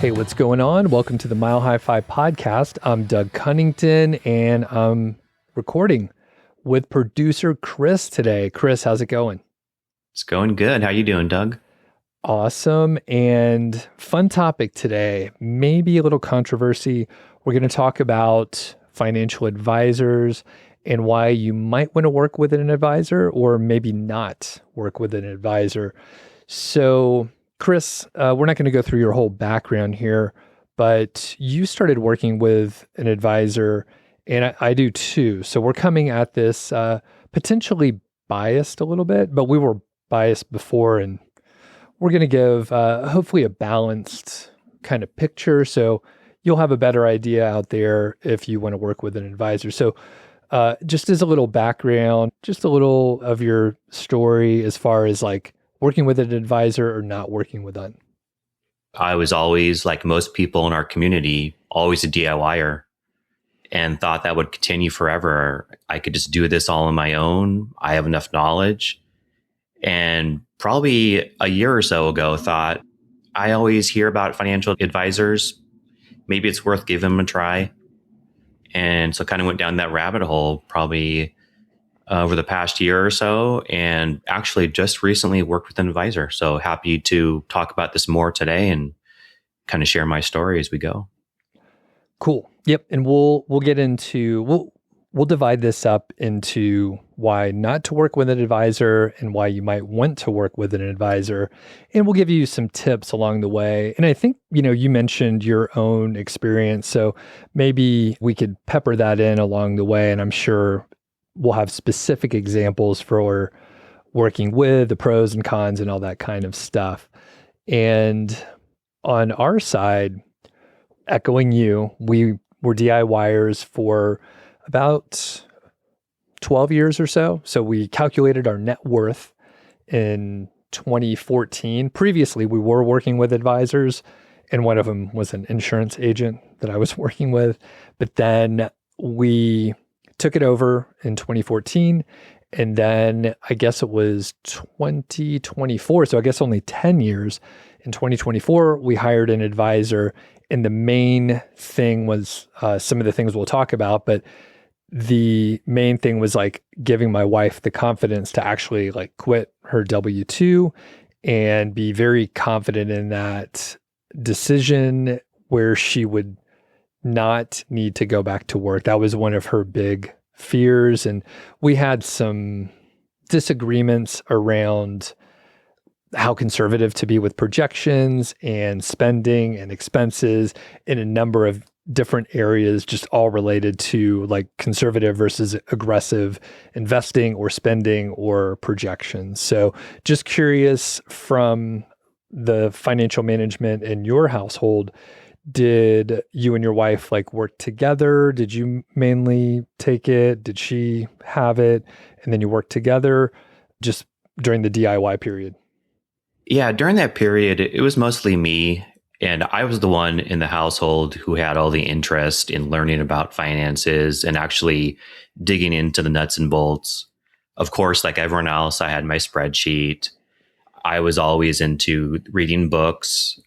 Hey, what's going on? Welcome to the MHFI podcast. I'm Doug Cunnington, and I'm recording with producer Chris today. Chris, how's it going? It's going good. How you doing, Doug? Awesome and fun topic today. Maybe a little controversy. We're going to talk about financial advisors and why you might want to work with an advisor or maybe not work with an advisor. So, Chris, we're not going to go through your whole background here, but you started working with an advisor, and I do too. So we're coming at this potentially biased a little bit, but we were biased before, and we're going to give hopefully a balanced kind of picture. So you'll have a better idea out there if you want to work with an advisor. So just as a little background, just a little of your story as far as like working with an advisor or not working with one. I was always, like most people in our community, always a DIYer and thought that would continue forever. I could just do this all on my own. I have enough knowledge. And probably a year or so ago, thought, I always hear about financial advisors. Maybe it's worth giving them a try. And so kind of went down that rabbit hole probably over the past year or so, and actually just recently worked with an advisor. So happy to talk about this more today and kind of share my story as we go. Cool. Yep. And we'll get into we'll divide this up into why not to work with an advisor and why you might want to work with an advisor. And we'll give you some tips along the way. And I think, you mentioned your own experience. So maybe we could pepper that in along the way. And I'm sure we'll have specific examples for working with the pros and cons and all that kind of stuff. And on our side, echoing you, we were DIYers for about 12 years or so. So we calculated our net worth in 2014. Previously, we were working with advisors, and one of them was an insurance agent that I was working with. But then we took it over in 2014. And then I guess it was 2024. So I guess only 10 years. In 2024, we hired an advisor. And the main thing was some of the things we'll talk about, but the main thing was like giving my wife the confidence to actually like quit her W-2 and be very confident in that decision where she would not need to go back to work. That was one of her big fears. And we had some disagreements around how conservative to be with projections and spending and expenses in a number of different areas, just all related to like conservative versus aggressive investing or spending or projections. So just curious, from the financial management in your household, did you and your wife like work together? Did you mainly take it? Did she have it? And then you worked together just during the DIY period? Yeah, during that period, it was mostly me. And I was the one in the household who had all the interest in learning about finances and actually digging into the nuts and bolts. Of course, like everyone else, I had my spreadsheet. I was always into reading books,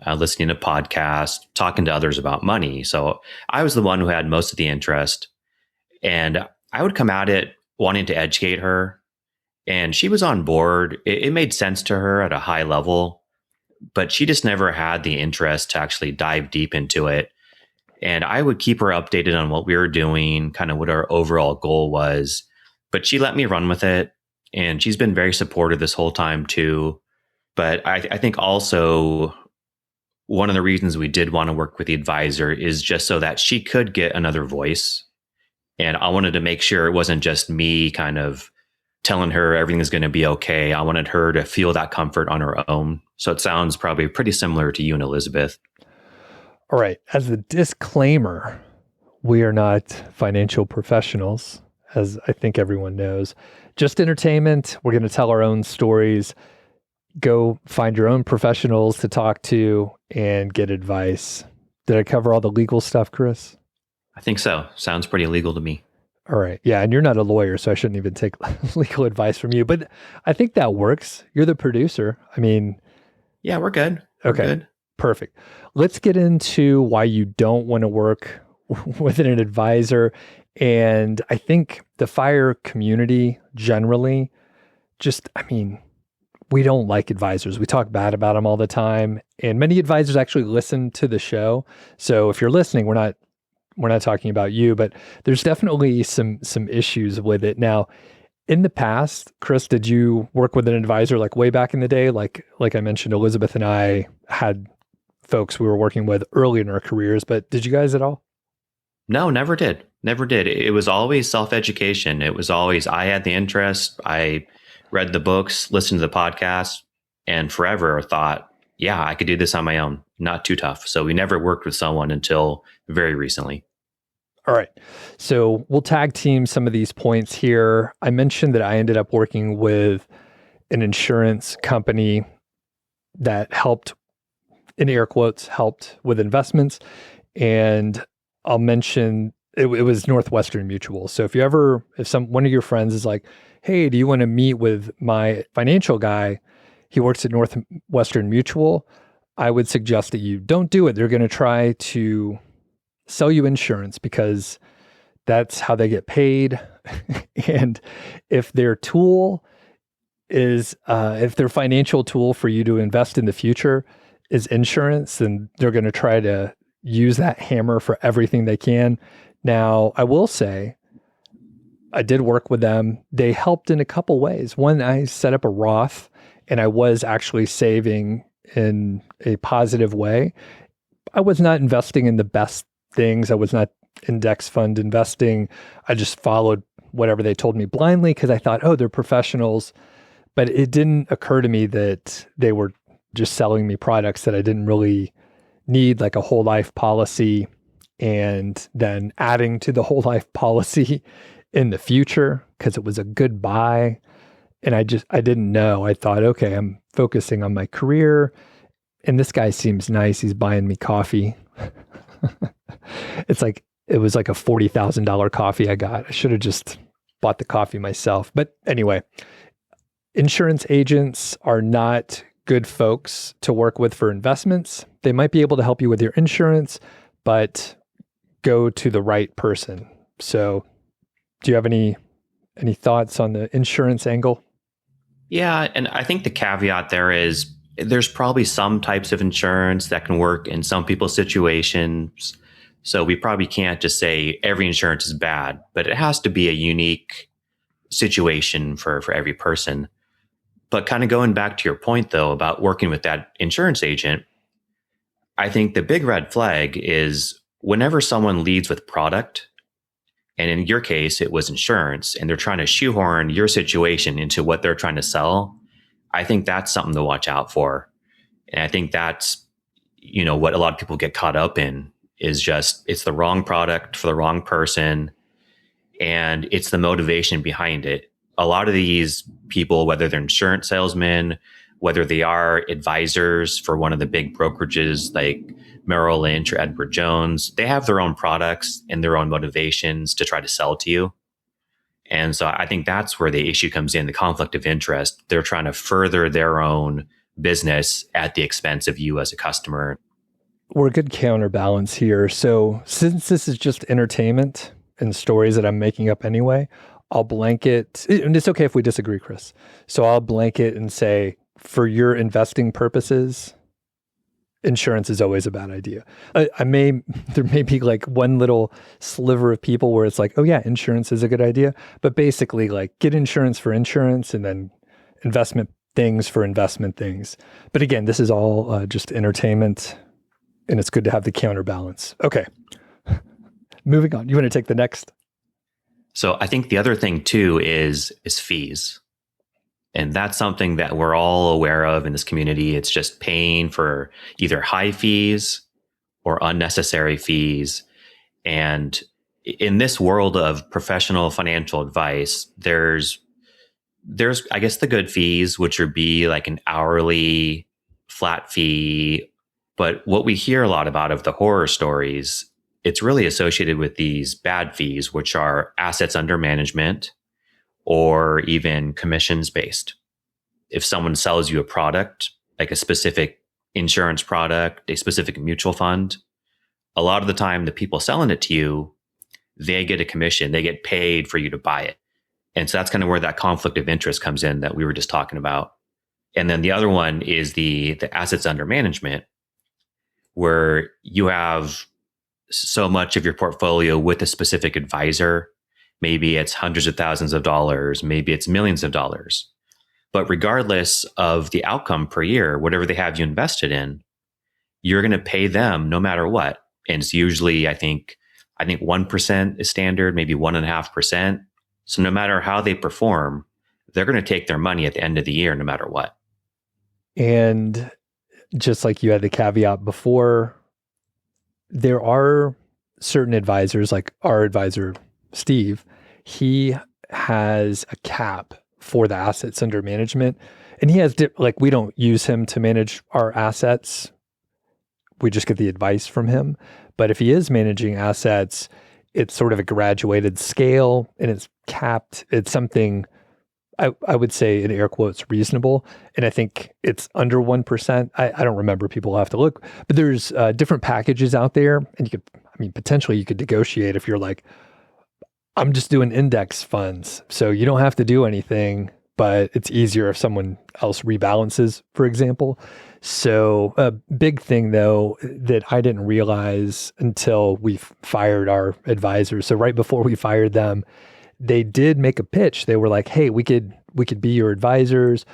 listening to podcasts, talking to others about money. So I was the one who had most of the interest. And I would come at it wanting to educate her. And she was on board. It made sense to her at a high level, but she just never had the interest to actually dive deep into it. And I would keep her updated on what we were doing, kind of what our overall goal was. But she let me run with it. And she's been very supportive this whole time too. But I think also one of the reasons we did want to work with the advisor is just so that she could get another voice. And I wanted to make sure it wasn't just me kind of telling her everything is going to be okay. I wanted her to feel that comfort on her own. So it sounds probably pretty similar to you and Elizabeth. All right. As a disclaimer, we are not financial professionals, as I think everyone knows. Just entertainment. We're going to tell our own stories. Go find your own professionals to talk to and get advice. Did I cover all the legal stuff, Chris? I think so. Sounds pretty legal to me. All right. Yeah. And you're not a lawyer, so I shouldn't even take legal advice from you. But I think that works. You're the producer. I mean, yeah, we're good. We're okay. good. Perfect. Let's get into why you don't want to work with an advisor. And I think the fire community generally just, I mean, we don't like advisors. We talk bad about them all the time. And many advisors actually listen to the show. So if you're listening, we're not talking about you, but there's definitely some issues with it. Now, in the past, Chris, did you work with an advisor like way back in the day? Like I mentioned, Elizabeth and I had folks we were working with early in our careers, but did you guys at all? No, never did. Never did. It was always self-education. It was always, I had the interest. I read the books, listened to the podcast, and forever thought, yeah, I could do this on my own. Not too tough. So we never worked with someone until very recently. All right. So we'll tag team some of these points here. I mentioned that I ended up working with an insurance company that helped, in air quotes, helped with investments. And I'll mention it was Northwestern Mutual. So if one of your friends is like, hey, do you want to meet with my financial guy? He works at Northwestern Mutual. I would suggest that you don't do it. They're going to try to sell you insurance because that's how they get paid. And if their tool is, if their financial tool for you to invest in the future is insurance, then they're going to try to use that hammer for everything they can. Now, I will say, I did work with them. They helped in a couple ways. One, I set up a Roth and I was actually saving in a positive way. I was not investing in the best things. I was not index fund investing. I just followed whatever they told me blindly because I thought, oh, they're professionals. But it didn't occur to me that they were just selling me products that I didn't really need, like a whole life policy, and then adding to the whole life policy in the future because it was a good buy. And I didn't know. I thought, okay, I'm focusing on my career and this guy seems nice. He's buying me coffee. It was like a $40,000 coffee I got. I should have just bought the coffee myself. But anyway, insurance agents are not good folks to work with for investments. They might be able to help you with your insurance, but go to the right person. So do you have any thoughts on the insurance angle? Yeah. And I think the caveat there is there's probably some types of insurance that can work in some people's situations. So we probably can't just say every insurance is bad, but it has to be a unique situation for every person. But kind of going back to your point, though, about working with that insurance agent, I think the big red flag is whenever someone leads with product, and in your case, it was insurance, and they're trying to shoehorn your situation into what they're trying to sell, I think that's something to watch out for. And I think that's, what a lot of people get caught up in is just, it's the wrong product for the wrong person. And it's the motivation behind it. A lot of these people, whether they're insurance salesmen, whether they are advisors for one of the big brokerages like Merrill Lynch or Edward Jones, they have their own products and their own motivations to try to sell to you. And so I think that's where the issue comes in, the conflict of interest. They're trying to further their own business at the expense of you as a customer. We're a good counterbalance here. So since this is just entertainment and stories that I'm making up anyway, I'll blanket, and it's okay if we disagree, Chris. So I'll blanket and say, for your investing purposes, insurance is always a bad idea. There may be like one little sliver of people where it's like, oh yeah, insurance is a good idea. But basically like get insurance for insurance and then investment things for investment things. But again, this is all just entertainment and it's good to have the counterbalance. Okay. Moving on. You want to take the next? So I think the other thing too is fees. And that's something that we're all aware of in this community. It's just paying for either high fees or unnecessary fees. And in this world of professional financial advice, there's I guess the good fees, which would be like an hourly flat fee. But what we hear a lot about of the horror stories, it's really associated with these bad fees, which are assets under management or even commissions based. If someone sells you a product, like a specific insurance product, a specific mutual fund, a lot of the time the people selling it to you, they get a commission, they get paid for you to buy it. And so that's kind of where that conflict of interest comes in that we were just talking about. And then the other one is the assets under management, where you have so much of your portfolio with a specific advisor. Maybe it's hundreds of thousands of dollars, maybe it's millions of dollars. But regardless of the outcome per year, whatever they have you invested in, you're going to pay them no matter what. And it's usually, I think 1% is standard, maybe 1.5%. So no matter how they perform, they're going to take their money at the end of the year, no matter what. And just like you had the caveat before, there are certain advisors, like our advisor, Steve, he has a cap for the assets under management. And he has, like, we don't use him to manage our assets. We just get the advice from him. But if he is managing assets, it's sort of a graduated scale and it's capped. It's something I would say in air quotes reasonable. And I think it's under 1%. I don't remember, people will have to look, but there's different packages out there. And you could, potentially you could negotiate if you're like, I'm just doing index funds. So you don't have to do anything, but it's easier if someone else rebalances, for example. So a big thing though, that I didn't realize until we fired our advisors. So right before we fired them, they did make a pitch. They were like, hey, we could be your advisors.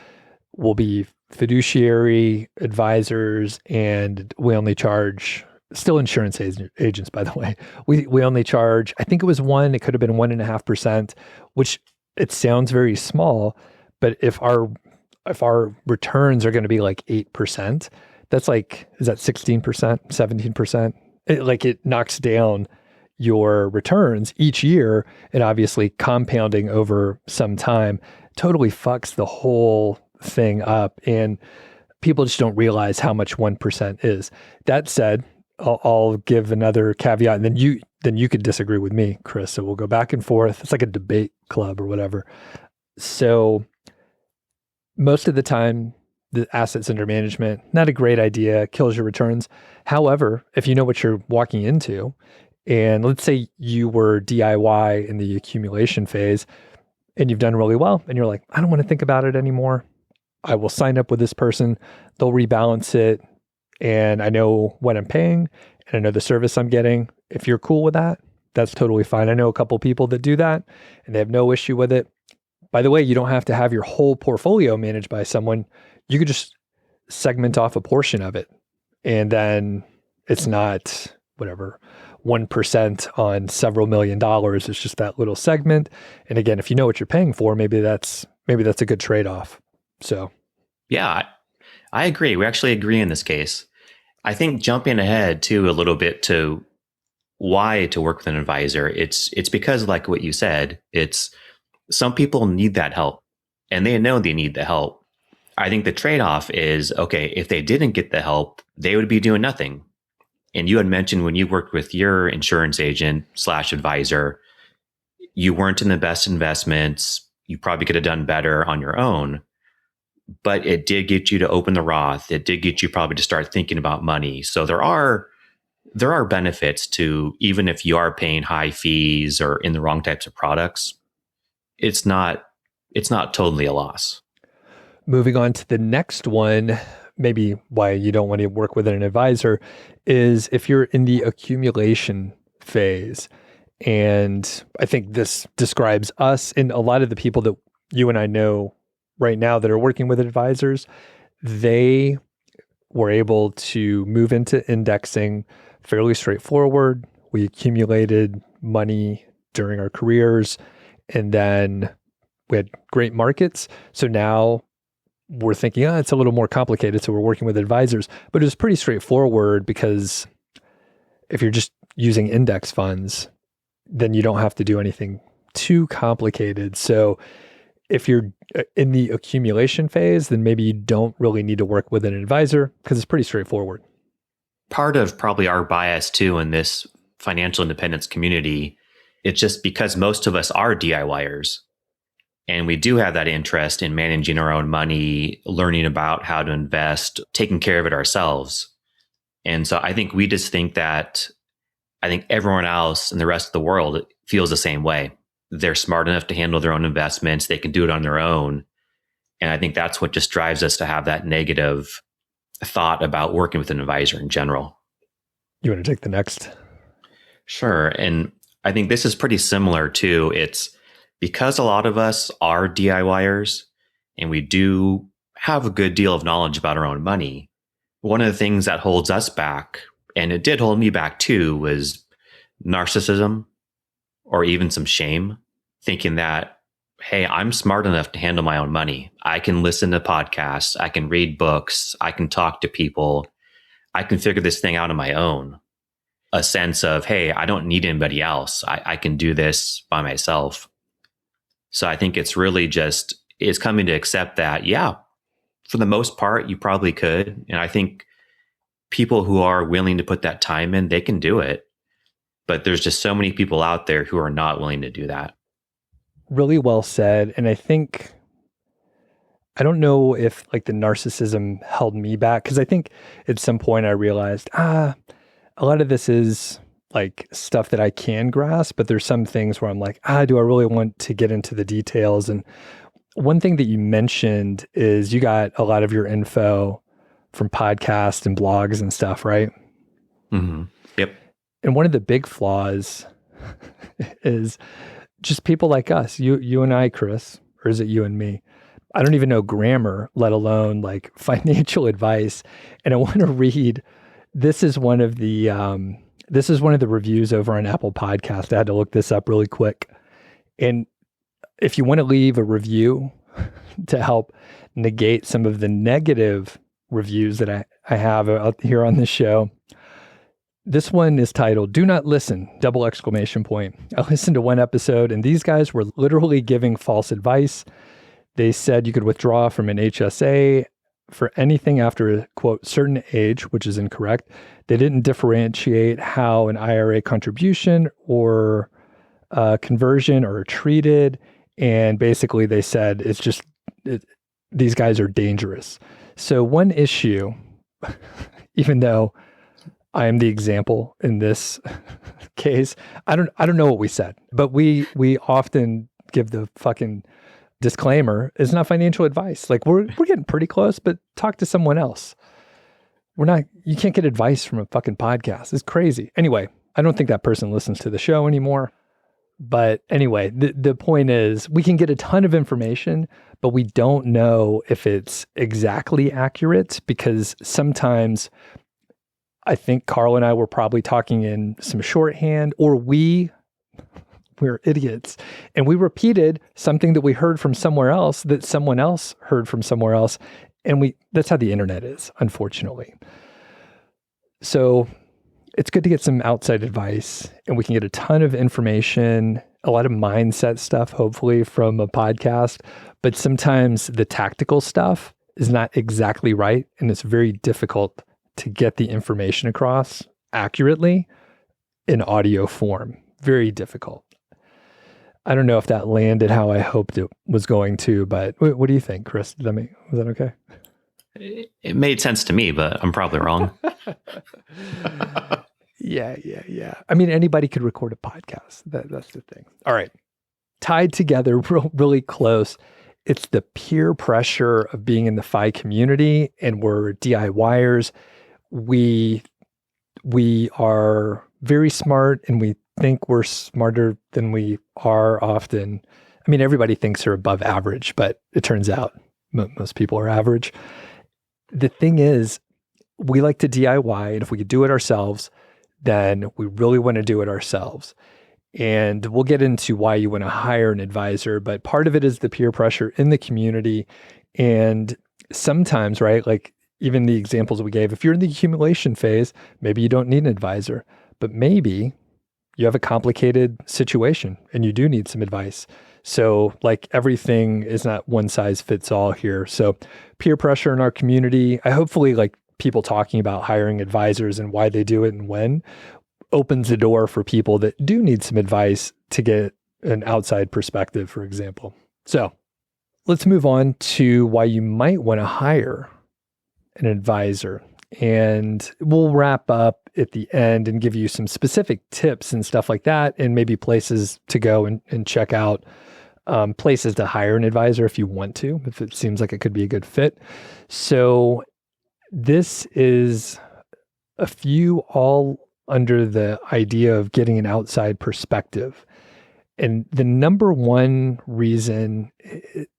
We'll be fiduciary advisors, and we only charge, still insurance agents, by the way. We only charge, I think it was it could have been 1.5%, which it sounds very small, but if our returns are going to be like 8%, that's like, is that 16%, 17%? It knocks down your returns each year, and obviously compounding over some time totally fucks the whole thing up. And people just don't realize how much 1% is. That said, I'll give another caveat, and then you could disagree with me, Chris. So we'll go back and forth. It's like a debate club or whatever. So most of the time, the assets under management, not a great idea, kills your returns. However, if you know what you're walking into, and let's say you were DIY in the accumulation phase and you've done really well, and you're like, I don't want to think about it anymore. I will sign up with this person. They'll rebalance it. And I know what I'm paying and I know the service I'm getting. If you're cool with that, that's totally fine. I know a couple people that do that and they have no issue with it. By the way, you don't have to have your whole portfolio managed by someone. You could just segment off a portion of it. And then it's not whatever, 1% on several $1 million. It's just that little segment. And again, if you know what you're paying for, maybe that's a good trade-off. So, yeah, I agree. We actually agree in this case. I think jumping ahead too a little bit to why to work with an advisor, it's because, like what you said, it's some people need that help and they know they need the help. I think the trade-off is, okay, if they didn't get the help, they would be doing nothing. And you had mentioned when you worked with your insurance agent / advisor, you weren't in the best investments. You probably could have done better on your own, but it did get you to open the Roth. It did get you probably to start thinking about money. So there are benefits to, even if you are paying high fees or in the wrong types of products, it's not totally a loss. Moving on to the next one, maybe why you don't want to work with an advisor is if you're in the accumulation phase. And I think this describes us and a lot of the people that you and I know right now that are working with advisors. They were able to move into indexing fairly straightforward. We accumulated money during our careers, and then we had great markets. So now we're thinking, it's a little more complicated. So we're working with advisors, but it was pretty straightforward because if you're just using index funds, then you don't have to do anything too complicated. So if you're in the accumulation phase, then maybe you don't really need to work with an advisor because it's pretty straightforward. Part of probably our bias too in this financial independence community, it's just because most of us are DIYers. And we do have that interest in managing our own money, learning about how to invest, taking care of it ourselves. And so I think we just think that I think everyone else in the rest of the world feels the same way. They're smart enough to handle their own investments. They can do it on their own. And I think that's what just drives us to have that negative thought about working with an advisor in general. You want to take the next? Sure. And I think this is pretty similar too. It's because a lot of us are DIYers and we do have a good deal of knowledge about our own money. One of the things that holds us back, and it did hold me back too, was narcissism or even some shame, thinking that, hey, I'm smart enough to handle my own money. I can listen to podcasts. I can read books. I can talk to people. I can figure this thing out on my own. A sense of, hey, I don't need anybody else. I can do this by myself. So I think it's really just, it's coming to accept that, yeah, for the most part, you probably could. And I think people who are willing to put that time in, they can do it. But there's just so many people out there who are not willing to do that. Really well said. And I think, I don't know if like the narcissism held me back, because I think at some point I realized, a lot of this is like stuff that I can grasp, but there's some things where I'm like, do I really want to get into the details? And one thing that you mentioned is you got a lot of your info from podcasts and blogs and stuff, right? Mm-hmm. Yep. And one of the big flaws is just people like us, you and I, Chris, or is it you and me? I don't even know grammar, let alone like financial advice. And I want to read, this is one of the reviews over on Apple Podcast. I had to look this up really quick. And if you want to leave a review to help negate some of the negative reviews that I have out here on this show, this one is titled, "Do Not Listen, !" I listened to one episode and these guys were literally giving false advice. They said you could withdraw from an HSA for anything after a, quote, certain age, which is incorrect. They didn't differentiate how an IRA contribution or conversion are treated. And basically they said these guys are dangerous. So one issue, even though I am the example in this case, I don't know what we said, but we often give the fucking disclaimer, it's not financial advice. Like we're getting pretty close, but talk to someone else. You can't get advice from a fucking podcast. It's crazy. Anyway, I don't think that person listens to the show anymore. But anyway, the point is we can get a ton of information, but we don't know if it's exactly accurate, because sometimes I think Carl and I were probably talking in some shorthand, or we're idiots. And we repeated something that we heard from somewhere else that someone else heard from somewhere else. And that's how the internet is, unfortunately. So it's good to get some outside advice, and we can get a ton of information, a lot of mindset stuff, hopefully from a podcast. But sometimes the tactical stuff is not exactly right. And it's very difficult to get the information across accurately in audio form. Very difficult. I don't know if that landed how I hoped it was going to, but what do you think, Chris? Was that okay? It made sense to me, but I'm probably wrong. Yeah. I mean, anybody could record a podcast. That's the thing. All right. Tied together really close. It's the peer pressure of being in the FI community, and we're DIYers. We are very smart, and we think we're smarter than we are often. I mean, everybody thinks they're above average, but it turns out most people are average. The thing is, we like to DIY, and if we could do it ourselves, then we really want to do it ourselves. And we'll get into why you want to hire an advisor, but part of it is the peer pressure in the community. And sometimes, right, like even the examples we gave, if you're in the accumulation phase, maybe you don't need an advisor, but maybe you have a complicated situation and you do need some advice. So like everything is not one size fits all here. So peer pressure in our community, I hopefully like people talking about hiring advisors and why they do it and when opens the door for people that do need some advice to get an outside perspective, for example. So let's move on to why you might want to hire an advisor. And we'll wrap up at the end and give you some specific tips and stuff like that, and maybe places to go and check out, places to hire an advisor if you want to, if it seems like it could be a good fit. So this is a few all under the idea of getting an outside perspective. And the number one reason,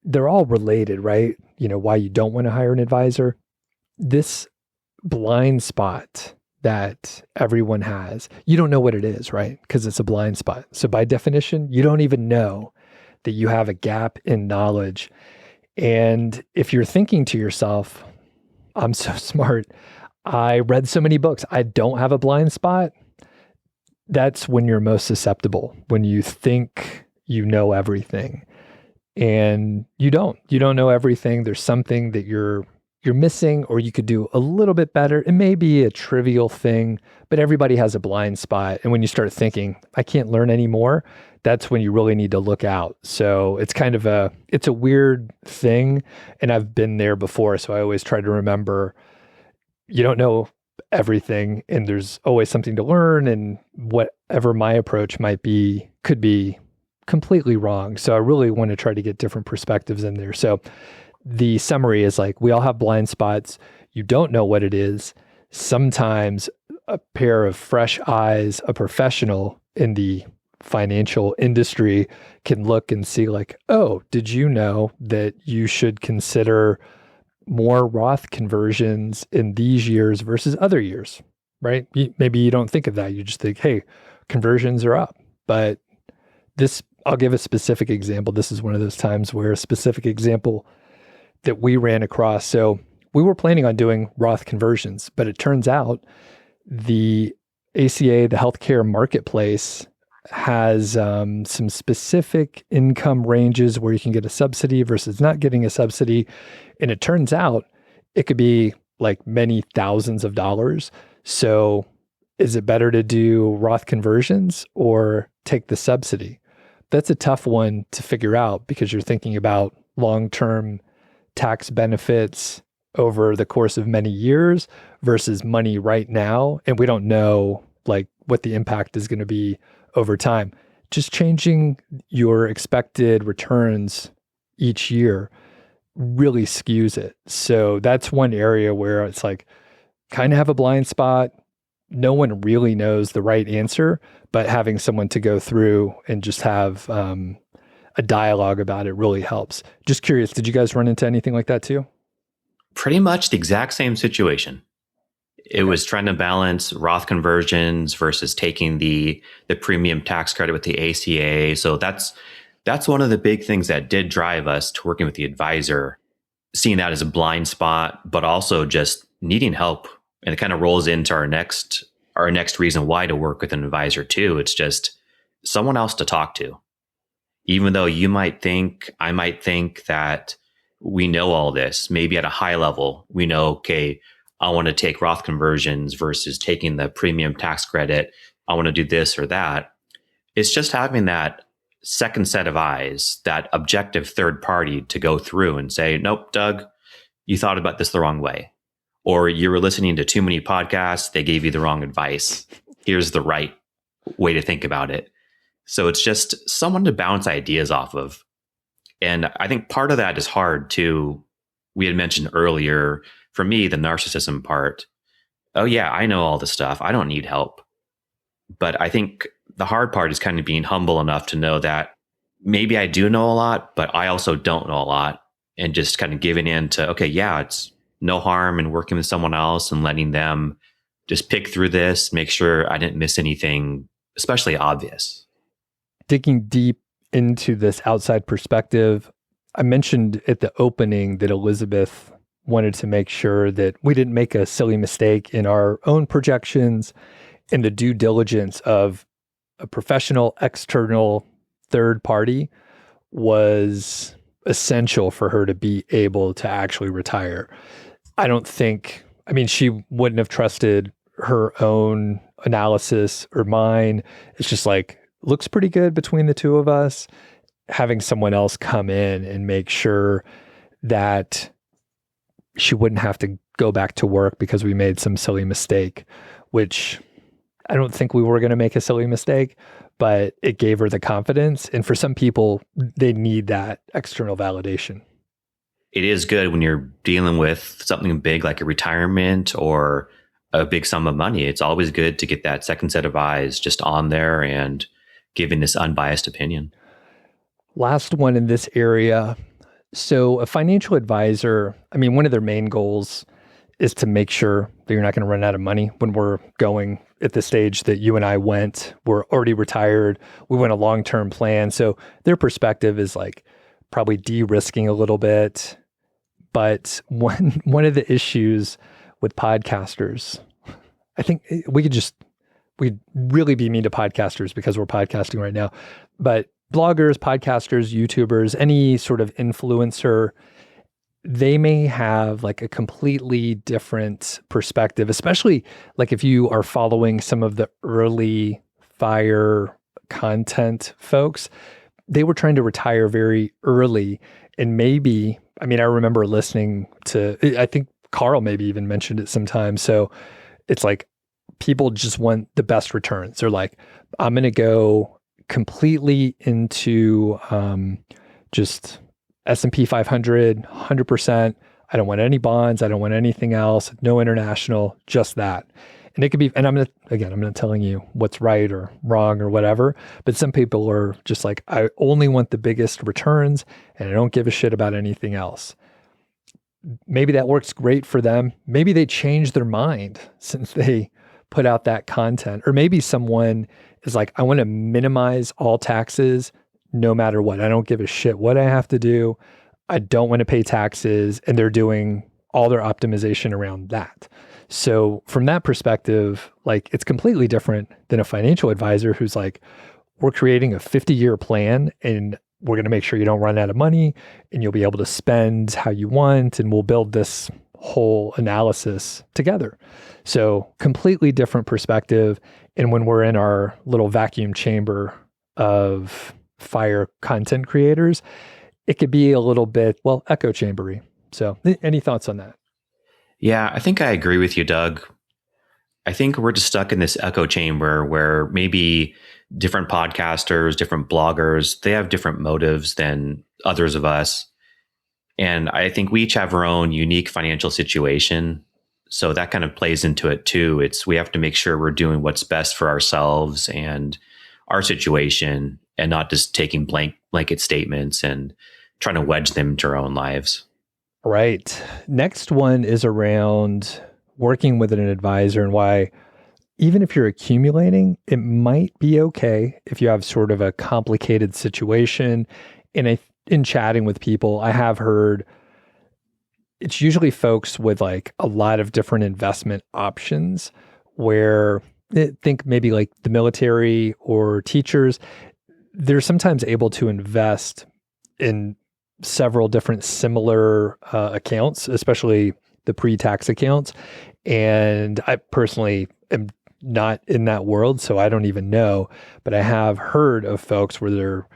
they're all related, right? Why you don't want to hire an advisor. This blind spot that everyone has, you don't know what it is, right? Because it's a blind spot. So by definition, you don't even know that you have a gap in knowledge. And if you're thinking to yourself, I'm so smart, I read so many books, I don't have a blind spot, that's when you're most susceptible, when you think you know everything and you don't know everything. There's something that you're missing, or you could do a little bit better. It may be a trivial thing, but everybody has a blind spot. And when you start thinking, I can't learn anymore, that's when you really need to look out. So it's kind of it's a weird thing. And I've been there before. So I always try to remember, you don't know everything, and there's always something to learn, and whatever my approach might be could be completely wrong. So I really want to try to get different perspectives in there. So the summary is like, we all have blind spots. You don't know what it is. Sometimes a pair of fresh eyes, a professional in the financial industry can look and see like, oh, did you know that you should consider more Roth conversions in these years versus other years, right? Maybe you don't think of that. You just think, hey, conversions are up. But I'll give a specific example. This is one of those times where a specific example that we ran across. So we were planning on doing Roth conversions, but it turns out the ACA, the healthcare marketplace, has some specific income ranges where you can get a subsidy versus not getting a subsidy. And it turns out it could be like many thousands of dollars. So is it better to do Roth conversions or take the subsidy? That's a tough one to figure out because you're thinking about long-term tax benefits over the course of many years versus money right now. And we don't know like what the impact is going to be over time. Just changing your expected returns each year really skews it. So that's one area where it's like kind of have a blind spot. No one really knows the right answer, but having someone to go through and just have a dialogue about it really helps. Just curious, did you guys run into anything like that too? Pretty much the exact same situation. It was trying to balance Roth conversions versus taking the premium tax credit with the ACA. So that's one of the big things that did drive us to working with the advisor, seeing that as a blind spot, but also just needing help. And it kind of rolls into our next reason why to work with an advisor too. It's just someone else to talk to. Even though I might think that we know all this, maybe at a high level, we know, okay, I want to take Roth conversions versus taking the premium tax credit. I want to do this or that. It's just having that second set of eyes, that objective third party to go through and say, nope, Doug, you thought about this the wrong way. Or you were listening to too many podcasts. They gave you the wrong advice. Here's the right way to think about it. So it's just someone to bounce ideas off of. And I think part of that is hard too. We had mentioned earlier, for me, the narcissism part. Oh yeah, I know all this stuff. I don't need help. But I think the hard part is kind of being humble enough to know that maybe I do know a lot, but I also don't know a lot. And just kind of giving in to, okay, yeah, it's no harm in working with someone else and letting them just pick through this, make sure I didn't miss anything, especially obvious. Digging deep into this outside perspective, I mentioned at the opening that Elizabeth wanted to make sure that we didn't make a silly mistake in our own projections and the due diligence of a professional, external third party was essential for her to be able to actually retire. She wouldn't have trusted her own analysis or mine. It's just like, looks pretty good between the two of us. having someone else come in and make sure that she wouldn't have to go back to work because we made some silly mistake, which I don't think we were going to make a silly mistake, but it gave her the confidence. And for some people, they need that external validation. It is good when you're dealing with something big like a retirement or a big sum of money. It's always good to get that second set of eyes just on there and giving this unbiased opinion. Last one in this area. So a financial advisor, I mean, one of their main goals is to make sure that you're not going to run out of money when we're going at the stage that you and I went. We're already retired. We went a long-term plan. So their perspective is like probably de-risking a little bit. But one of the issues with podcasters, I think we'd really be mean to podcasters because we're podcasting right now, but bloggers, podcasters, YouTubers, any sort of influencer, they may have like a completely different perspective, especially like if you are following some of the early fire content folks. They were trying to retire very early, and maybe, I mean, I remember listening to, I think Carl maybe even mentioned it sometime. So it's like people just want the best returns. They're like, I'm going to go completely into just S&P 500, 100%. I don't want any bonds. I don't want anything else. No international, just that. And it could be, and I'm not telling you what's right or wrong or whatever, but some people are just like, I only want the biggest returns and I don't give a shit about anything else. Maybe that works great for them. Maybe they changed their mind since they put out that content. Or maybe someone is like, I want to minimize all taxes no matter what. I don't give a shit what I have to do. I don't want to pay taxes. And they're doing all their optimization around that. So from that perspective, like it's completely different than a financial advisor who's like, we're creating a 50-year plan and we're going to make sure you don't run out of money and you'll be able to spend how you want. And we'll build this whole analysis together. So completely different perspective. And when we're in our little vacuum chamber of fire content creators, it could be a little bit, well, echo chambery. So any thoughts on that? Yeah, I think I agree with you, Doug. I think we're just stuck in this echo chamber where maybe different podcasters, different bloggers, they have different motives than others of us. And I think we each have our own unique financial situation. So that kind of plays into it too. We have to make sure we're doing what's best for ourselves and our situation and not just taking blanket statements and trying to wedge them into our own lives. Right. Next one is around working with an advisor and why, even if you're accumulating, it might be okay if you have sort of a complicated situation. And in chatting with people, I have heard it's usually folks with like a lot of different investment options where think maybe like the military or teachers, they're sometimes able to invest in several different similar accounts, especially the pre-tax accounts. And I personally am not in that world, so I don't even know. But I have heard of folks where they're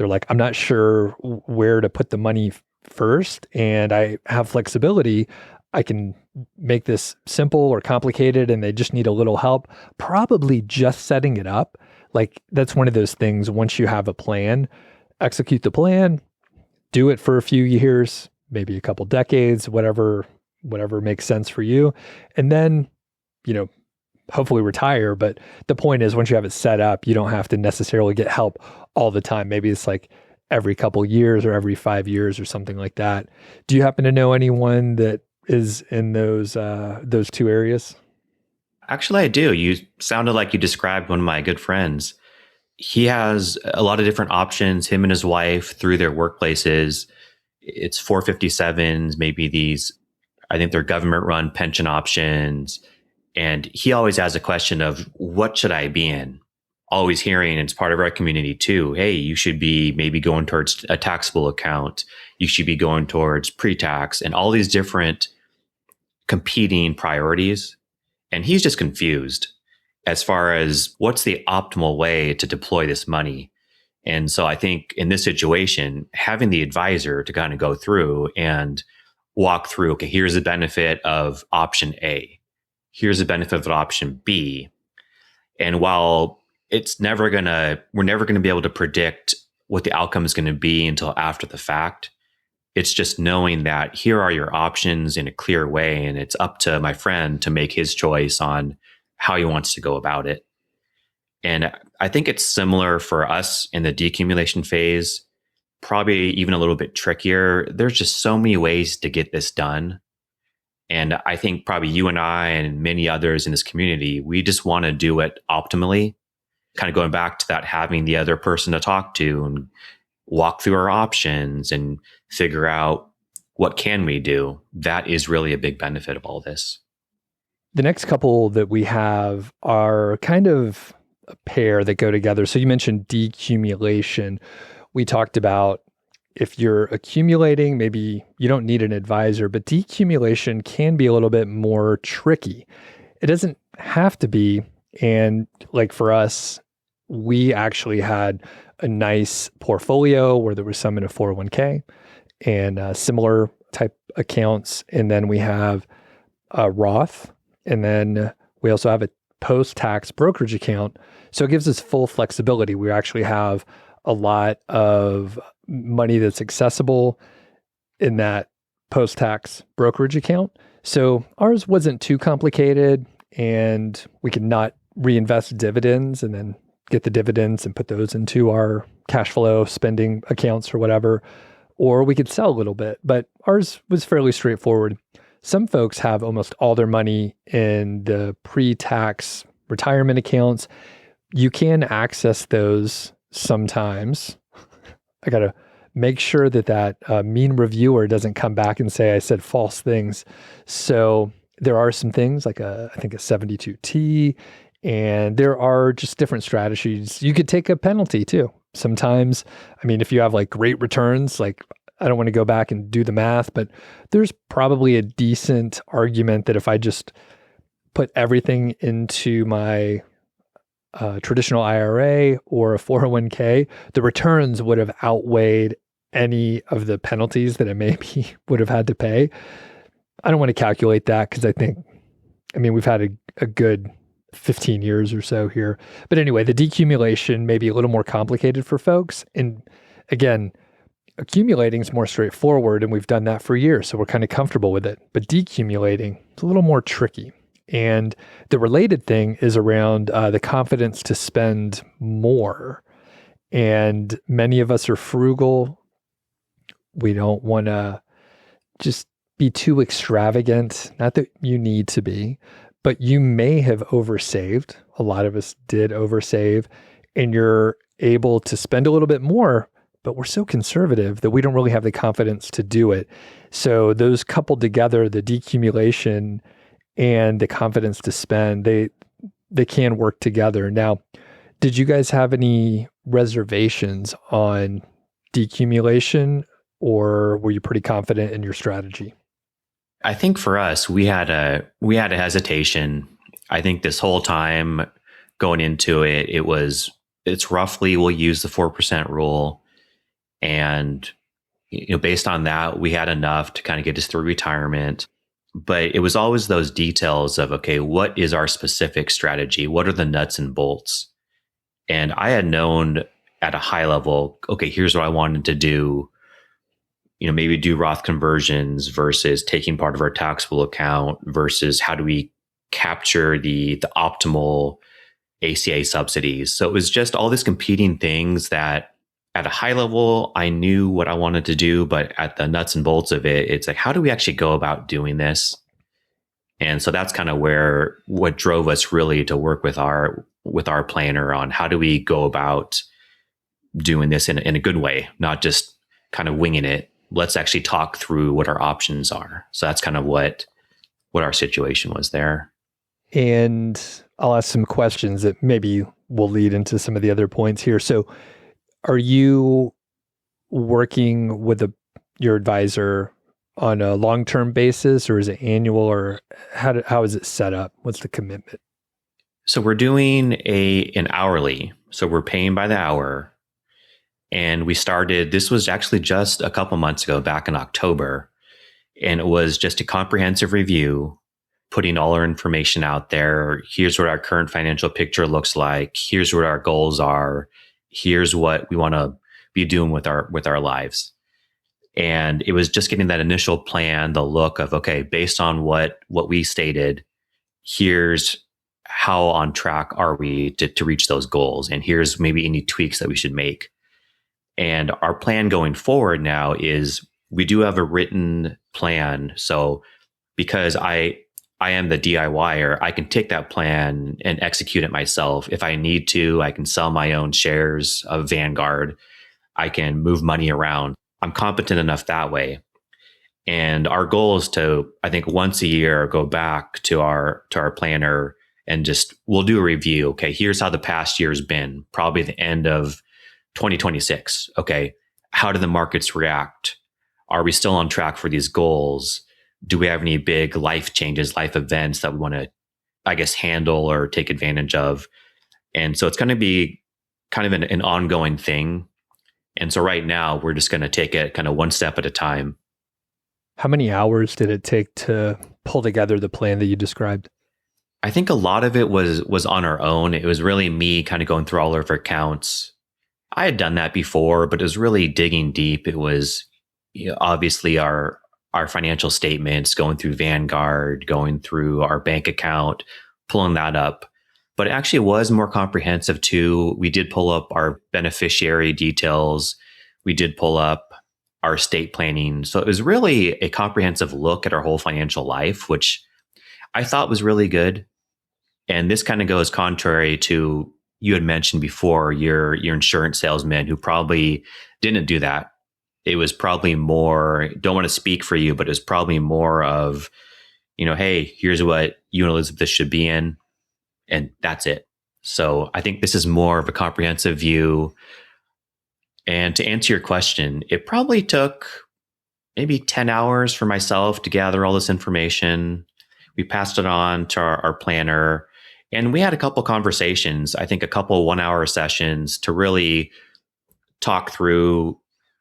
like, I'm not sure where to put the money first, and I have flexibility. I can make this simple or complicated, and they just need a little help. Probably just setting it up. Like that's one of those things. Once you have a plan, execute the plan. Do it for a few years, maybe a couple decades, whatever makes sense for you. And then, hopefully retire. But the point is, once you have it set up, you don't have to necessarily get help all the time. Maybe it's like every couple years or every 5 years or something like that. Do you happen to know anyone that is in those two areas? Actually, I do. You sounded like you described one of my good friends. He has a lot of different options, him and his wife, through their workplaces. It's 457s, maybe these, I think they're government run pension options. And he always has a question of, what should I be in? Always hearing, and it's part of our community too, hey, you should be maybe going towards a taxable account. You should be going towards pre-tax, and all these different competing priorities. And he's just confused as far as what's the optimal way to deploy this money. And so I think in this situation, having the advisor to kind of go through and walk through, okay, here's the benefit of option A. Here's the benefit of option B. And while we're never going to be able to predict what the outcome is going to be until after the fact. It's just knowing that here are your options in a clear way. And it's up to my friend to make his choice on how he wants to go about it. And I think it's similar for us in the decumulation phase, probably even a little bit trickier. There's just so many ways to get this done. And I think probably you and I and many others in this community, we just want to do it optimally, kind of going back to that, having the other person to talk to and walk through our options and figure out what can we do. That is really a big benefit of all this. The next couple that we have are kind of a pair that go together. So you mentioned decumulation. We talked about if you're accumulating, maybe you don't need an advisor, but decumulation can be a little bit more tricky. It doesn't have to be. And like for us, we actually had a nice portfolio where there was some in a 401k and similar type accounts. And then we have a Roth. And then we also have a post-tax brokerage account. So it gives us full flexibility. We actually have a lot of money that's accessible in that post-tax brokerage account. So ours wasn't too complicated, and we could not reinvest dividends and then get the dividends and put those into our cash flow spending accounts or whatever, or we could sell a little bit, but ours was fairly straightforward. Some folks have almost all their money in the pre-tax retirement accounts. You can access those sometimes. I got to make sure that mean reviewer doesn't come back and say I said false things. So there are some things like I think a 72T, and there are just different strategies. You could take a penalty too. Sometimes, I mean, if you have like great returns, like I don't want to go back and do the math, but there's probably a decent argument that if I just put everything into my traditional IRA or a 401k, the returns would have outweighed any of the penalties that I maybe would have had to pay. I don't want to calculate that because I mean, we've had a good 15 years or so here. But anyway, the decumulation may be a little more complicated for folks. And again, accumulating is more straightforward, and we've done that for years, so we're kind of comfortable with it. But decumulating is a little more tricky. And the related thing is around the confidence to spend more. And many of us are frugal. We don't want to just be too extravagant. Not that you need to be, but you may have oversaved. A lot of us did oversave, and you're able to spend a little bit more, but we're so conservative that we don't really have the confidence to do it. So those coupled together, the decumulation and the confidence to spend, they can work together. Now, did you guys have any reservations on decumulation, or were you pretty confident in your strategy? I think for us, we had a hesitation. I think this whole time going into it, it's roughly, we'll use the 4% rule. And, based on that, we had enough to kind of get us through retirement. But it was always those details of, okay, what is our specific strategy? What are the nuts and bolts? And I had known at a high level, okay, here's what I wanted to do. Maybe do Roth conversions versus taking part of our taxable account versus how do we capture the optimal ACA subsidies. So it was just all these competing things that at a high level, I knew what I wanted to do, but at the nuts and bolts of it, it's like, how do we actually go about doing this? And so that's kind of what drove us really to work with our planner on how do we go about doing this in a good way, not just kind of winging it. Let's actually talk through what our options are. So that's kind of what our situation was there. And I'll ask some questions that maybe will lead into some of the other points here. So are you working with your advisor on a long-term basis, or is it annual, or how is it set up? What's the commitment? So we're doing an hourly. So we're paying by the hour. And this was actually just a couple months ago, back in October. And it was just a comprehensive review, putting all our information out there. Here's what our current financial picture looks like. Here's what our goals are. Here's what we want to be doing with our lives. And it was just getting that initial plan, the look of, okay, based on what we stated, here's how on track are we to reach those goals. And here's maybe any tweaks that we should make. And our plan going forward now is we do have a written plan. So because I am the DIYer, I can take that plan and execute it myself. If I need to, I can sell my own shares of Vanguard. I can move money around. I'm competent enough that way. And our goal is to, I think, once a year go back to our planner and we'll do a review. Okay, here's how the past year's been, probably the end of 2026. Okay, how do the markets react? Are we still on track for these goals? Do we have any big life changes, life events that we want to, I guess, handle or take advantage of? And so it's going to be kind of an ongoing thing. And so right now we're just going to take it kind of one step at a time. How many hours did it take to pull together the plan that you described? I think a lot of it was on our own. It was really me kind of going through all of our accounts. I had done that before, but it was really digging deep. It was, obviously our financial statements, going through Vanguard, going through our bank account, pulling that up. But it actually was more comprehensive too. We did pull up our beneficiary details. We did pull up our estate planning. So it was really a comprehensive look at our whole financial life, which I thought was really good. And this kind of goes contrary to, you had mentioned before, your insurance salesman who probably didn't do that. It was probably more, don't want to speak for you, but it was probably more of, hey, here's what you and Elizabeth should be in, and that's it. So I think this is more of a comprehensive view. And to answer your question, it probably took maybe 10 hours for myself to gather all this information. We passed it on to our planner, and we had a couple conversations, I think a couple 1-hour sessions to really talk through.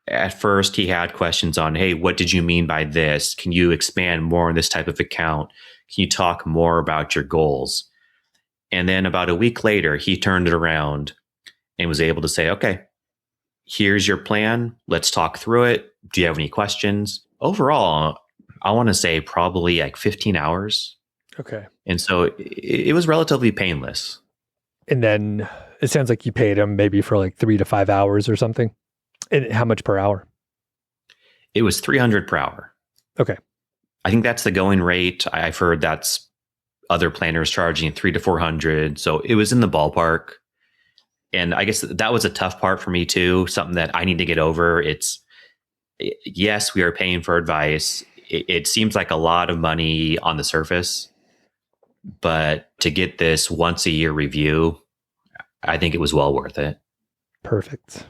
At first, he had questions on, hey, what did you mean by this? Can you expand more on this type of account? Can you talk more about your goals? And then about a week later, he turned it around and was able to say, okay, here's your plan. Let's talk through it. Do you have any questions? Overall, I want to say probably like 15 hours. Okay. And so it was relatively painless. And then it sounds like you paid him maybe for like 3 to 5 hours or something. And how much per hour? It was $300 per hour. Okay. I think that's the going rate. I've heard that's other planners charging $300 to $400. So it was in the ballpark. And I guess that was a tough part for me too. Something that I need to get over. Yes, we are paying for advice. It seems like a lot of money on the surface, but to get this once a year review, I think it was well worth it. Perfect.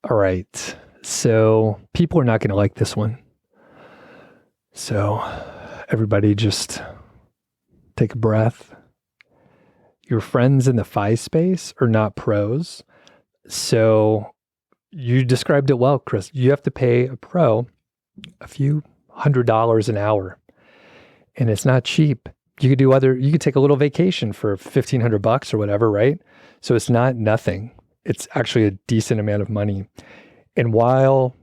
All right. So people are not going to like this one. So everybody just take a breath. Your friends in the FI space are not pros. So you described it well, Chris. You have to pay a pro a few $100 an hour. And it's not cheap. You could take a little vacation for $1,500 or whatever, right? So it's not nothing. It's actually a decent amount of money. And while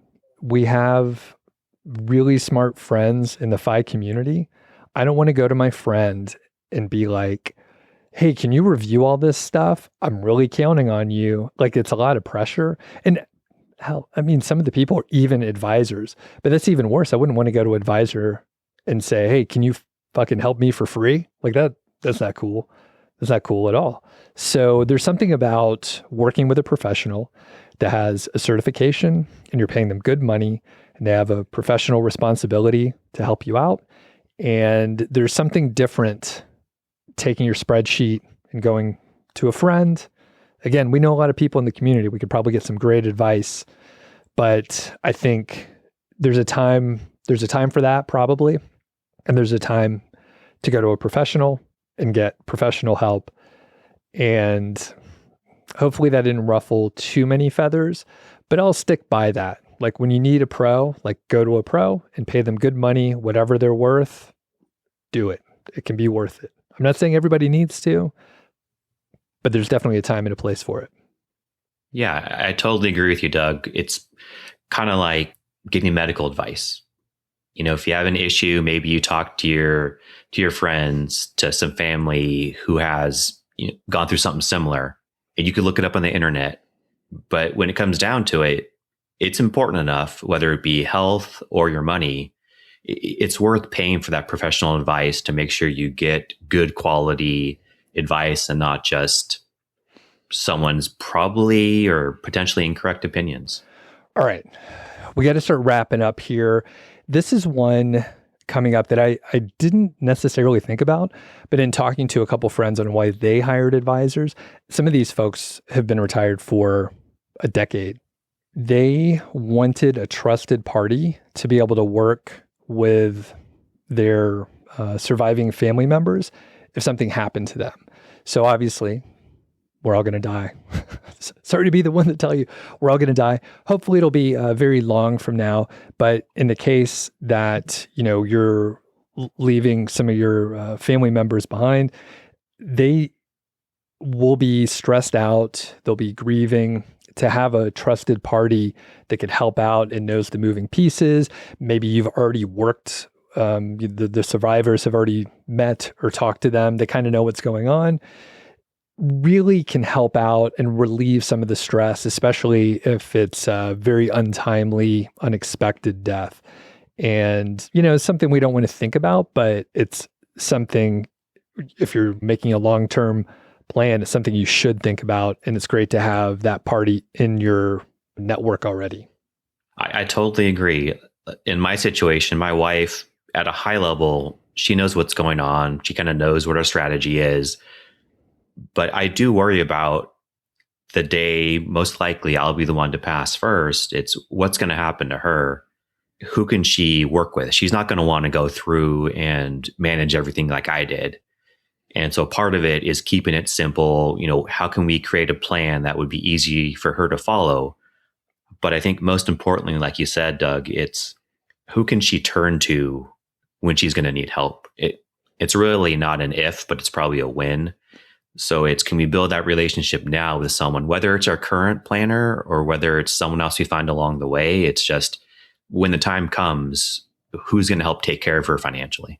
we have really smart friends in the FI community, I don't want to go to my friend and be like, hey, can you review all this stuff? I'm really counting on you. Like, it's a lot of pressure. And hell, I mean, some of the people are even advisors, but that's even worse. I wouldn't want to go to an advisor and say, hey, can you fucking help me for free? Like that's not cool. That's not cool at all. So there's something about working with a professional that has a certification and you're paying them good money and they have a professional responsibility to help you out. And there's something different taking your spreadsheet and going to a friend. Again, we know a lot of people in the community. We could probably get some great advice, but I think there's a time for that probably. And there's a time to go to a professional and get professional help. And hopefully that didn't ruffle too many feathers, But I'll stick by that. Like when you need a pro, like go to a pro and pay them good money, whatever they're worth, do it. It can be worth it. I'm not saying everybody needs to, but there's definitely a time and a place for it. Yeah, I totally agree with you, Doug. It's kind of like getting medical advice. You know, if you have an issue, maybe you talk to your friends, to some family who has gone through something similar, and you could look it up on the internet. But when it comes down to it, it's important enough, whether it be health or your money, it's worth paying for that professional advice to make sure you get good quality advice and not just someone's probably or potentially incorrect opinions. All right. We got to start wrapping up here. This is one coming up that I didn't necessarily think about, but in talking to a couple friends on why they hired advisors, some of these folks have been retired for a decade. They wanted a trusted party to be able to work with their surviving family members if something happened to them. So obviously, we're all going to die. Sorry to be the one to tell you, we're all going to die. Hopefully it'll be very long from now. But in the case that, you're leaving some of your family members behind, they will be stressed out. They'll be grieving. To have a trusted party that could help out and knows the moving pieces. Maybe you've already worked, the survivors have already met or talked to them. They kind of know what's going on. Really can help out and relieve some of the stress, especially if it's a very untimely, unexpected death. And, it's something we don't want to think about, but it's something, if you're making a long-term plan, it's something you should think about. And it's great to have that party in your network already. I totally agree. In my situation, my wife, at a high level, she knows what's going on. She kind of knows what our strategy is. But I do worry about the day, most likely I'll be the one to pass first. It's what's going to happen to her. Who can she work with? She's not going to want to go through and manage everything like I did. And so part of it is keeping it simple. How can we create a plan that would be easy for her to follow? But I think most importantly, like you said, Doug, it's who can she turn to when she's going to need help? It's really not an if, but it's probably a when. So can we build that relationship now with someone, whether it's our current planner or whether it's someone else we find along the way? It's just when the time comes, who's going to help take care of her financially?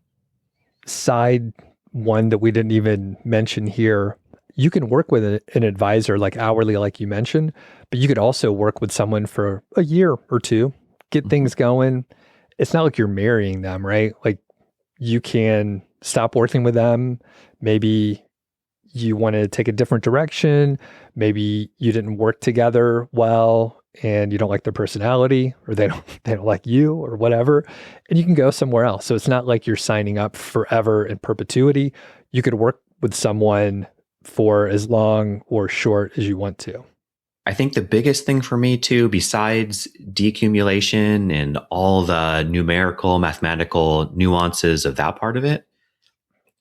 Side one that we didn't even mention here, you can work with an advisor like hourly, like you mentioned, but you could also work with someone for a year or two, get things going. It's not like you're marrying them, right? Like you can stop working with them. Maybe you want to take a different direction. Maybe you didn't work together well and you don't like their personality, or they don't like you or whatever, and you can go somewhere else. So it's not like you're signing up forever in perpetuity. You could work with someone for as long or short as you want to. I think the biggest thing for me too, besides decumulation and all the numerical, mathematical nuances of that part of it,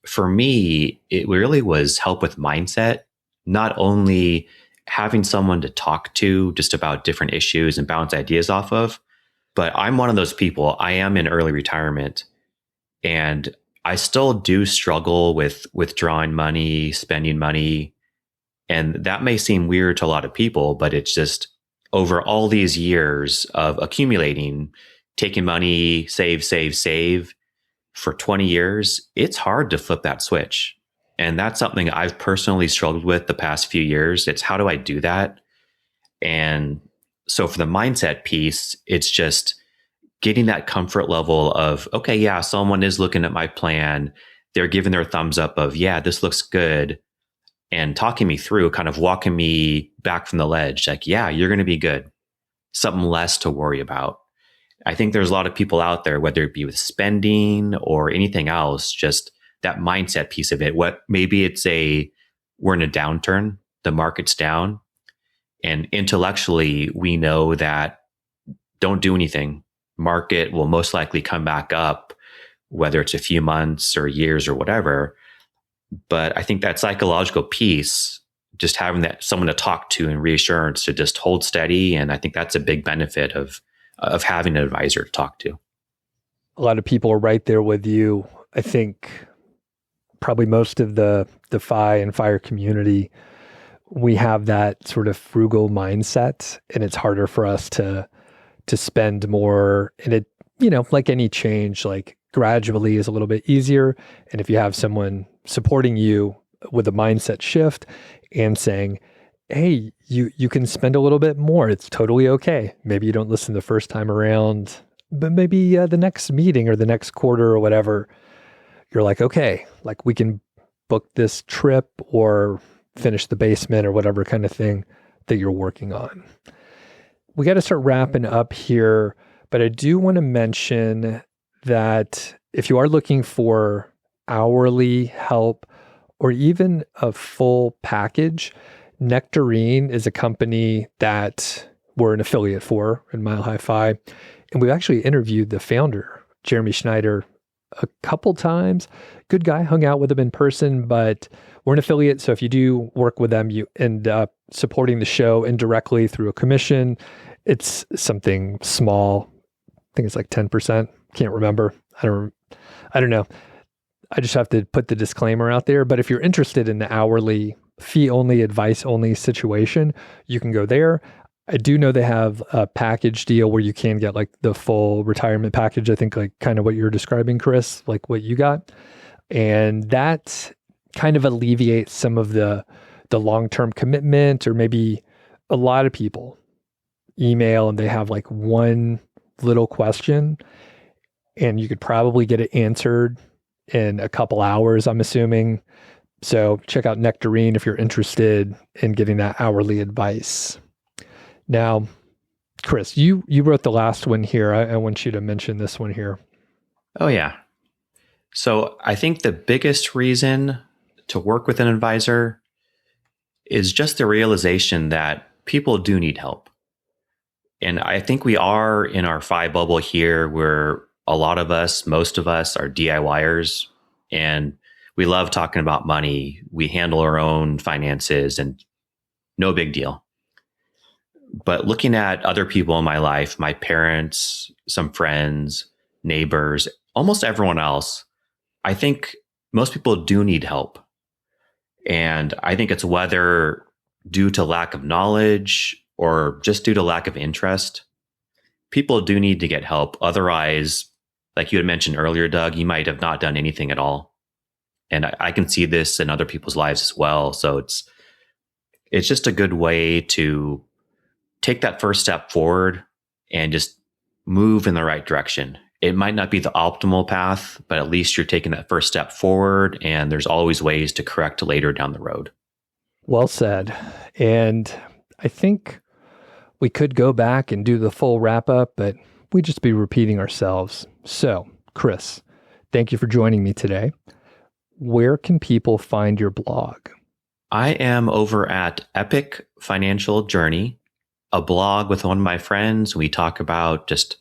for me, it really was help with mindset, not only having someone to talk to just about different issues and bounce ideas off of, but I'm one of those people. I am in early retirement and I still do struggle with withdrawing money, spending money. And that may seem weird to a lot of people, but it's just over all these years of accumulating, taking money, save for 20 years, it's hard to flip that switch. And that's something I've personally struggled with the past few years. It's how do I do that? And so for the mindset piece, it's just getting that comfort level of, okay, yeah, someone is looking at my plan. They're giving their thumbs up of, yeah, this looks good. And talking me through, kind of walking me back from the ledge. Like, yeah, you're going to be good. Something less to worry about. I think there's a lot of people out there, whether it be with spending or anything else, just that mindset piece of it. What maybe we're in a downturn, the market's down, and intellectually we know that don't do anything. Market will most likely come back up, whether it's a few months or years or whatever. But I think that psychological piece just having that someone to talk to and reassurance to just hold steady. And I think that's a big benefit of having an advisor to talk to. A lot of people are right there with you. I think probably most of the FI and FIRE community, we have that sort of frugal mindset, and it's harder for us to spend more. And it, like any change, like gradually is a little bit easier. And if you have someone supporting you with a mindset shift and saying, hey, you can spend a little bit more, it's totally okay. Maybe you don't listen the first time around, but maybe the next meeting or the next quarter or whatever, you're like, okay, like we can book this trip or finish the basement or whatever kind of thing that you're working on. We got to start wrapping up here, but I do want to mention that if you are looking for hourly help or even a full package, Nectarine is a company that we're an affiliate for in Mile High Fi. And we've actually interviewed the founder, Jeremy Schneider, a couple times. Good guy, hung out with him in person, but we're an affiliate. So if you do work with them, you end up supporting the show indirectly through a commission. It's something small. I think it's like 10%. Can't remember. I don't know. I just have to put the disclaimer out there. But if you're interested in the hourly fee only, advice only situation, you can go there. I do know they have a package deal where you can get like the full retirement package. I think like kind of what you're describing, Chris, like what you got. And that kind of alleviates some of the long-term commitment, or maybe a lot of people email and they have like one little question and you could probably get it answered in a couple hours, I'm assuming. So check out Nectarine if you're interested in getting that hourly advice. Now, Chris, you wrote the last one here. I want you to mention this one here. Oh, yeah. So I think the biggest reason to work with an advisor is just the realization that people do need help. And I think we are in our FI bubble here where a lot of us, most of us are DIYers, and we love talking about money. We handle our own finances and no big deal. But looking at other people in my life, my parents, some friends, neighbors, almost everyone else, I think most people do need help. And I think it's whether due to lack of knowledge or just due to lack of interest, people do need to get help. Otherwise, like you had mentioned earlier, Doug, you might have not done anything at all. And I can see this in other people's lives as well. So it's just a good way to take that first step forward and just move in the right direction. It might not be the optimal path, but at least you're taking that first step forward, and there's always ways to correct later down the road. Well said. And I think we could go back and do the full wrap up, but we'd just be repeating ourselves. So, Chris, thank you for joining me today. Where can people find your blog? I am over at Epic Financial Journey, a blog with one of my friends. We talk about just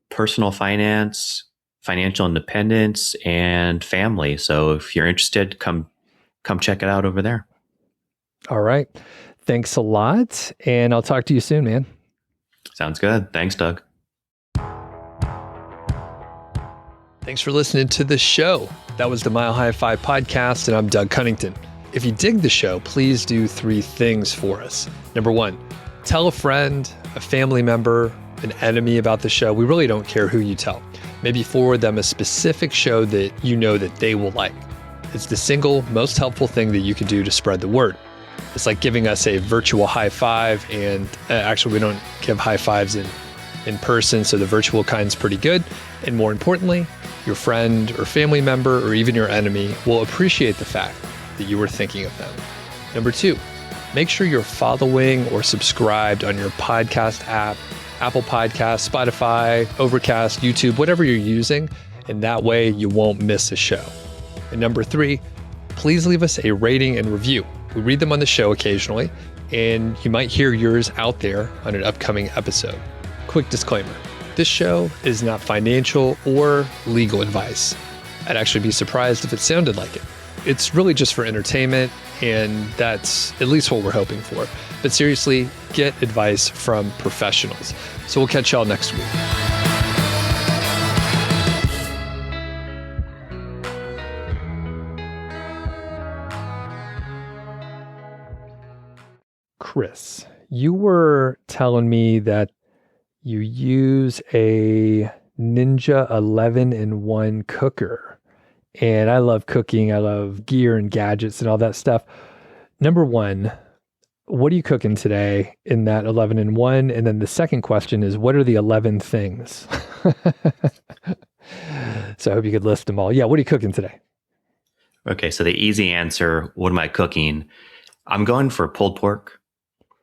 personal finance, financial independence, and family. So if you're interested, come check it out over there. All right. Thanks a lot. And I'll talk to you soon, man. Sounds good. Thanks, Doug. Thanks for listening to the show. That was the Mile High Fi podcast, and I'm Doug Cunnington. If you dig the show, please do 3 things for us. Number 1, tell a friend, a family member, an enemy about the show. We really don't care who you tell. Maybe forward them a specific show that you know that they will like. It's the single most helpful thing that you can do to spread the word. It's like giving us a virtual high five, and actually we don't give high fives in person, so the virtual kind's pretty good. And more importantly, your friend or family member or even your enemy will appreciate the fact that you were thinking of them. Number 2, make sure you're following or subscribed on your podcast app, Apple Podcasts, Spotify, Overcast, YouTube, whatever you're using, and that way you won't miss a show. And number 3, please leave us a rating and review. We read them on the show occasionally, and you might hear yours out there on an upcoming episode. Quick disclaimer, this show is not financial or legal advice. I'd actually be surprised if it sounded like it. it's really just for entertainment, and that's at least what we're hoping for. But seriously, get advice from professionals. So we'll catch y'all next week. Chris, you were telling me that you use a Ninja 11-in-1 cooker. And I love cooking. I love gear and gadgets and all that stuff. Number one, what are you cooking today in that 11-in-1? And then the second question is, what are the 11 things? So I hope you could list them all. Yeah, what are you cooking today? Okay, so the easy answer, what am I cooking? I'm going for pulled pork.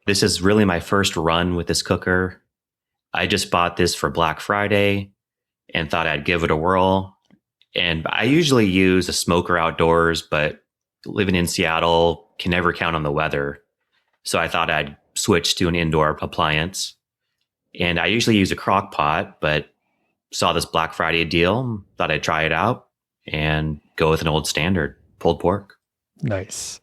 This is really my first run with this cooker. I just bought this for Black Friday and thought I'd give it a whirl. And I usually use a smoker outdoors, but living in Seattle can never count on the weather. So I thought I'd switch to an indoor appliance. And I usually use a crock pot, but saw this Black Friday deal, thought I'd try it out and go with an old standard, pulled pork. Nice.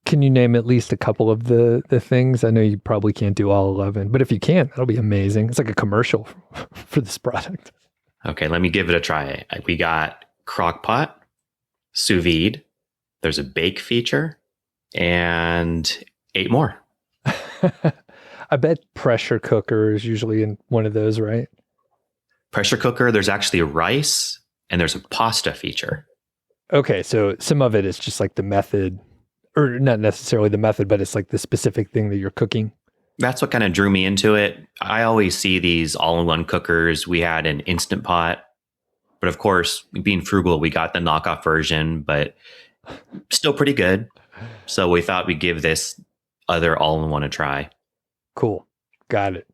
Can you name at least a couple of the things? I know you probably can't do all 11, but if you can, that'll be amazing. It's like a commercial for this product. Okay, let me give it a try. We got crock pot, sous vide, there's a bake feature, and 8 more. I bet pressure cooker is usually in one of those, right? Pressure cooker, there's actually rice, and there's a pasta feature. Okay, so some of it is just like the method, or not necessarily the method, but it's like the specific thing that you're cooking. That's what kind of drew me into it. I always see these all-in-one cookers. We had an Instant Pot, but of course, being frugal, we got the knockoff version, but still pretty good. So we thought we'd give this other all-in-one a try. Cool. Got it.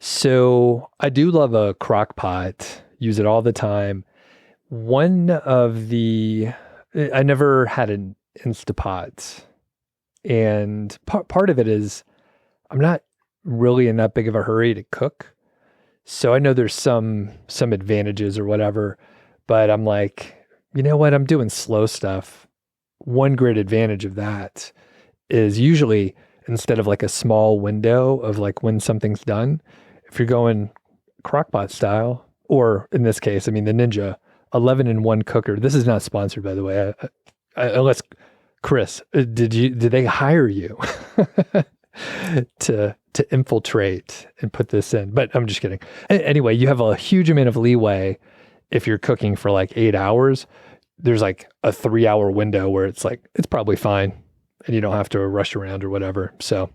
So I do love a crock pot, use it all the time. I never had an Instapot. And part of it is I'm not really in that big of a hurry to cook. So I know there's some advantages or whatever, but I'm like, you know what? I'm doing slow stuff. One great advantage of that is usually instead of like a small window of like when something's done, if you're going crockpot style, or in this case, I mean, the Ninja 11-in-1 cooker. This is not sponsored, by the way. Unless Chris, did they hire you to infiltrate and put this in? But I'm just kidding. Anyway, you have a huge amount of leeway if you're cooking for like 8 hours. There's like a 3-hour window where it's like it's probably fine, and you don't have to rush around or whatever. So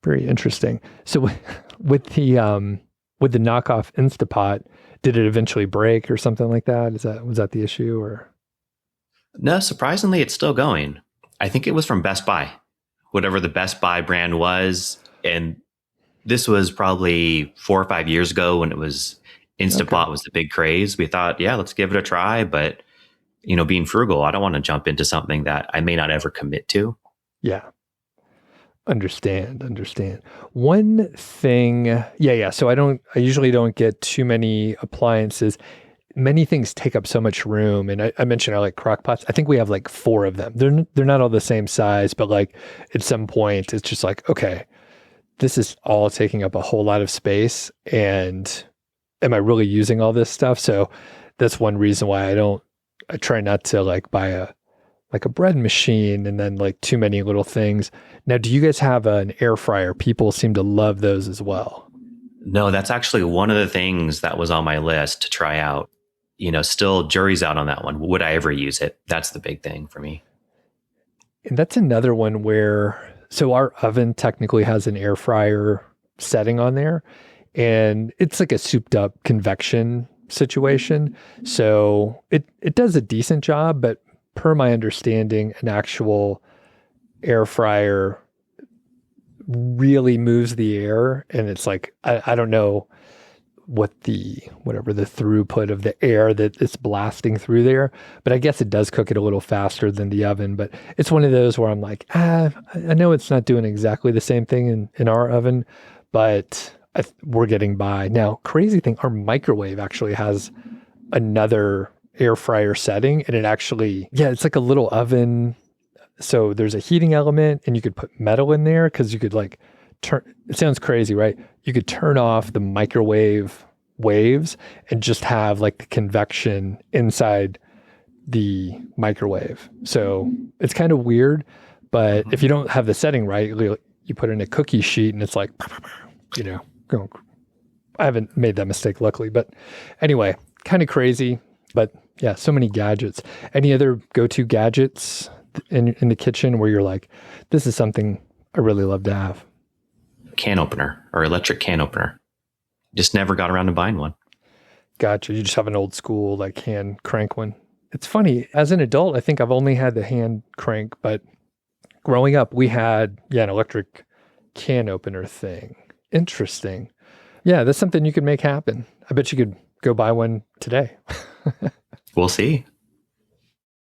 very interesting. So with the knockoff Instapot, did it eventually break or something like that? Was that the issue or? No, surprisingly, it's still going. I think it was from Best Buy, whatever the Best Buy brand was. And this was probably 4 or 5 years ago when it was Instapot was the big craze. We thought, yeah, let's give it a try. But, being frugal, I don't want to jump into something that I may not ever commit to. Yeah. Understand. One thing, yeah. So I usually don't get too many appliances. Many things take up so much room. And I mentioned I like crock pots. I think we have like 4 of them. They're not all the same size, but like at some point it's just like, okay, this is all taking up a whole lot of space. And am I really using all this stuff? So that's one reason why I try not to like buy a bread machine and then like too many little things. Now, do you guys have an air fryer? People seem to love those as well. No, that's actually one of the things that was on my list to try out. Still jury's out on that one. Would I ever use it? That's the big thing for me. And that's another one so our oven technically has an air fryer setting on there, and it's like a souped up convection situation. So it does a decent job, but per my understanding, an actual air fryer really moves the air, and it's like, I don't know what the throughput of the air that it's blasting through there, but I guess it does cook it a little faster than the oven. But it's one of those where I'm like, I know it's not doing exactly the same thing in our oven, but we're getting by. Now, crazy thing, our microwave actually has another air fryer setting, and it actually, yeah, it's like a little oven. So there's a heating element, and you could put metal in there because you could like turn, it sounds crazy, right? You could turn off the microwave waves and just have like the convection inside the microwave. So it's kind of weird, but if you don't have the setting right, you put in a cookie sheet and it's like, you know, going. I haven't made that mistake, luckily. But anyway, kind of crazy. But yeah, so many gadgets. Any other go-to gadgets in the kitchen where you're like, this is something I really love to have? Can opener or electric can opener. Just never got around to buying one. Gotcha. You just have an old school like hand crank one. It's funny. As an adult, I think I've only had the hand crank, but growing up, we had an electric can opener thing. Interesting. Yeah, that's something you could make happen. I bet you could go buy one today. We'll see.